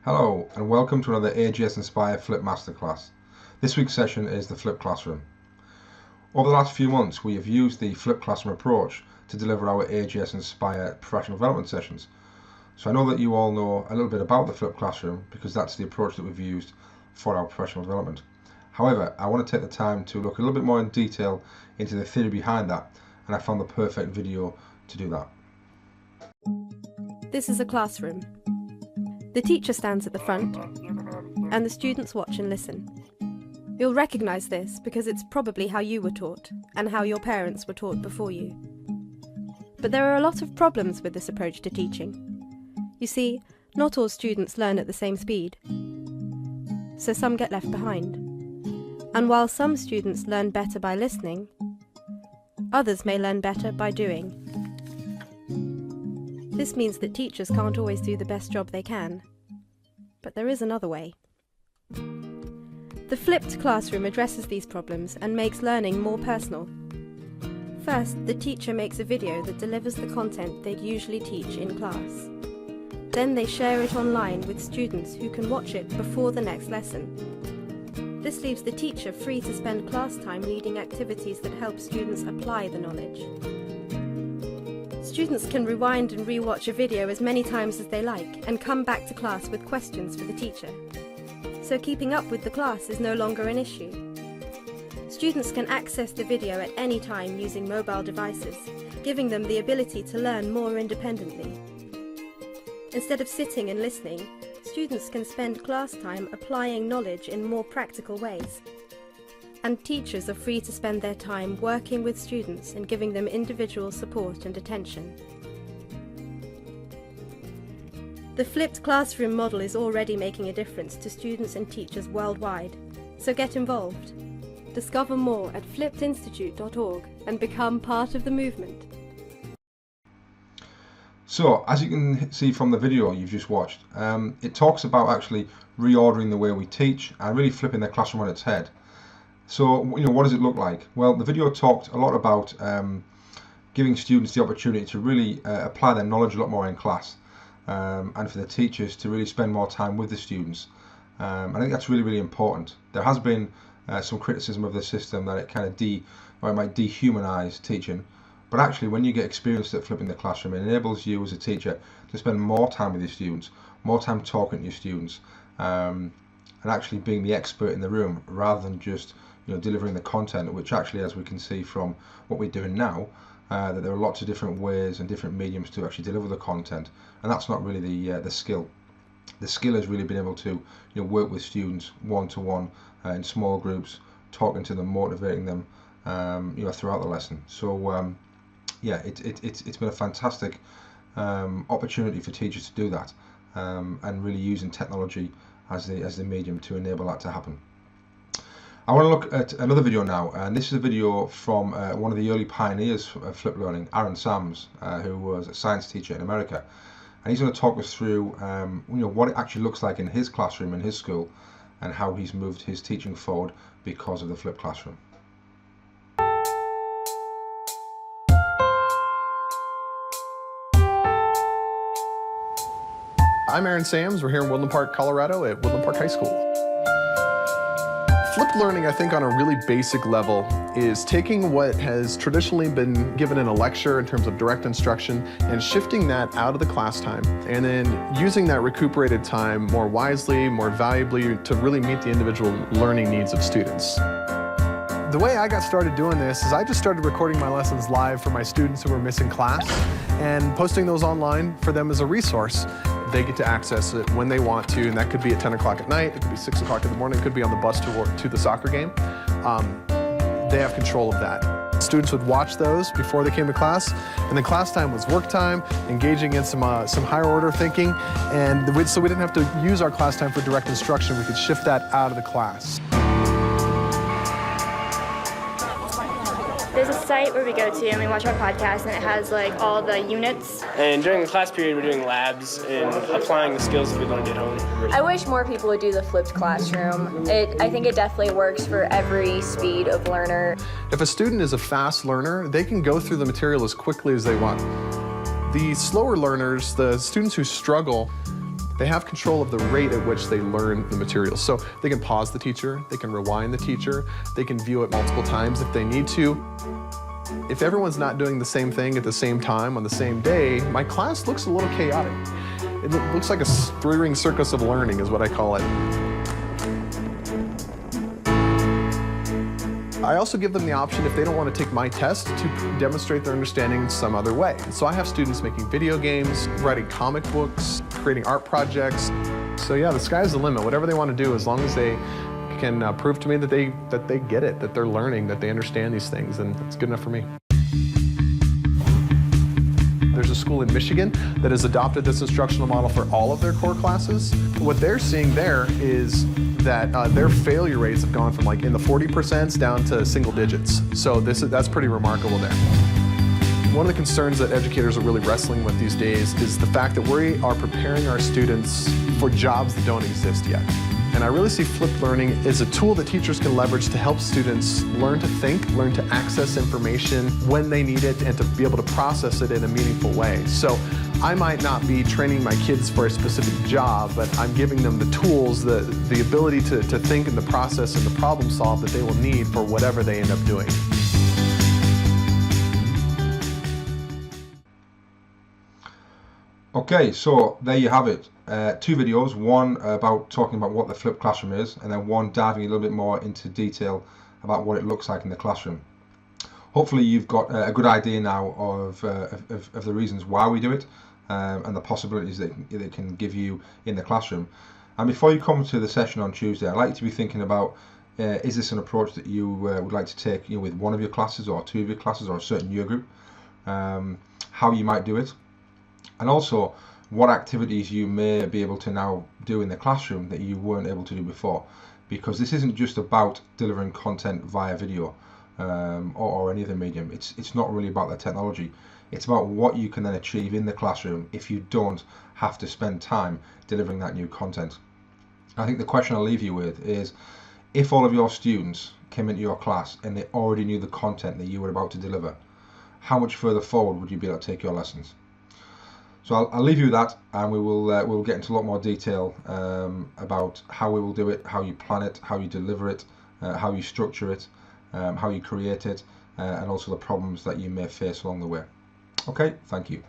Hello and welcome to another AGS Inspire Flip Masterclass. This week's session is the Flip Classroom. Over the last few months we have used the Flip Classroom approach to deliver our AGS Inspire professional development sessions. So I know that you all know a little bit about the Flip Classroom because that's the approach that we've used for our professional development. However, I want to take the time to look a little bit more in detail into the theory behind that, and I found the perfect video to do that. This is a classroom. The teacher stands at the front, and the students watch and listen. You'll recognise this because it's probably how you were taught, and how your parents were taught before you. But there are a lot of problems with this approach to teaching. You see, not all students learn at the same speed, so some get left behind. And while some students learn better by listening, others may learn better by doing. This means that teachers can't always do the best job they can. But there is another way. The flipped classroom addresses these problems and makes learning more personal. First, the teacher makes a video that delivers the content they'd usually teach in class. Then they share it online with students who can watch it before the next lesson. This leaves the teacher free to spend class time leading activities that help students apply the knowledge. Students can rewind and re-watch a video as many times as they like and come back to class with questions for the teacher. So keeping up with the class is no longer an issue. Students can access the video at any time using mobile devices, giving them the ability to learn more independently. Instead of sitting and listening, students can spend class time applying knowledge in more practical ways. And teachers are free to spend their time working with students and giving them individual support and attention. The flipped classroom model is already making a difference to students and teachers worldwide, so get involved. Discover more at flippedinstitute.org and become part of the movement. So, as you can see from the video you've just watched, it talks about actually reordering the way we teach and really flipping the classroom on its head. So, what does it look like? Well, the video talked a lot about giving students the opportunity to really apply their knowledge a lot more in class, and for the teachers to really spend more time with the students. I think that's really, really important. There has been some criticism of the system that it kind of it might dehumanize teaching, but actually when you get experienced at flipping the classroom, it enables you as a teacher to spend more time with your students, more time talking to your students, and actually being the expert in the room rather than just delivering the content, which actually, as we can see from what we're doing now, that there are lots of different ways and different mediums to actually deliver the content, and that's not really the skill. The skill is really being able to work with students one-to-one in small groups, talking to them, motivating them throughout the lesson. So it's been a fantastic opportunity for teachers to do that, and really using technology as the medium to enable that to happen. I want to look at another video now, and this is a video from one of the early pioneers of flipped learning, Aaron Sams, who was a science teacher in America, and he's going to talk us through what it actually looks like in his classroom in his school and how he's moved his teaching forward because of the flipped classroom. I'm Aaron Sams. We're here in Woodland Park, Colorado at Woodland Park High School. Flipped learning, I think, on a really basic level is taking what has traditionally been given in a lecture in terms of direct instruction and shifting that out of the class time, and then using that recuperated time more wisely, more valuably to really meet the individual learning needs of students. The way I got started doing this is I just started recording my lessons live for my students who were missing class and posting those online for them as a resource. They get to access it when they want to, and that could be at 10 o'clock at night, it could be 6 o'clock in the morning, it could be on the bus to the soccer game. They have control of that. Students would watch those before they came to class, and then class time was work time, engaging in some higher order thinking, and so we didn't have to use our class time for direct instruction. We could shift that out of the class. There's a site where we go to and we watch our podcast, and it has like all the units. And during the class period, we're doing labs and applying the skills that we learned at home. I wish more people would do the flipped classroom. I think it definitely works for every speed of learner. If a student is a fast learner, they can go through the material as quickly as they want. The slower learners, the students who struggle, They have control of the rate at which they learn the materials. So they can pause the teacher, they can rewind the teacher, they can view it multiple times if they need to. If everyone's not doing the same thing at the same time on the same day, my class looks a little chaotic. It looks like a three-ring circus of learning is what I call it. I also give them the option, if they don't want to take my test, to demonstrate their understanding in some other way. So I have students making video games, writing comic books, creating art projects. So yeah, the sky's the limit. Whatever they want to do, as long as they can prove to me that they get it, that they're learning, that they understand these things, then it's good enough for me. There's a school in Michigan that has adopted this instructional model for all of their core classes. What they're seeing there is that their failure rates have gone from like in the 40% down to single digits. So that's pretty remarkable there. One of the concerns that educators are really wrestling with these days is the fact that we are preparing our students for jobs that don't exist yet. And I really see flipped learning as a tool that teachers can leverage to help students learn to think, learn to access information when they need it, and to be able to process it in a meaningful way. So I might not be training my kids for a specific job, but I'm giving them the tools, the ability to think and the process and the problem solve that they will need for whatever they end up doing. Okay, so there you have it. Two videos, one about talking about what the flipped classroom is, and then one diving a little bit more into detail about what it looks like in the classroom. Hopefully you've got a good idea now of the reasons why we do it, and the possibilities that it can give you in the classroom. And before you come to the session on Tuesday, I'd like you to be thinking about, is this an approach that you would like to take, with one of your classes or two of your classes or a certain year group, how you might do it, and also what activities you may be able to now do in the classroom that you weren't able to do before. Because this isn't just about delivering content via video or any other medium. It's not really about the technology. It's about what you can then achieve in the classroom if you don't have to spend time delivering that new content. I think the question I'll leave you with is, if all of your students came into your class and they already knew the content that you were about to deliver, how much further forward would you be able to take your lessons? So I'll leave you with that, and we'll get into a lot more detail about how we will do it, how you plan it, how you deliver it, how you structure it, how you create it, and also the problems that you may face along the way. Okay, thank you.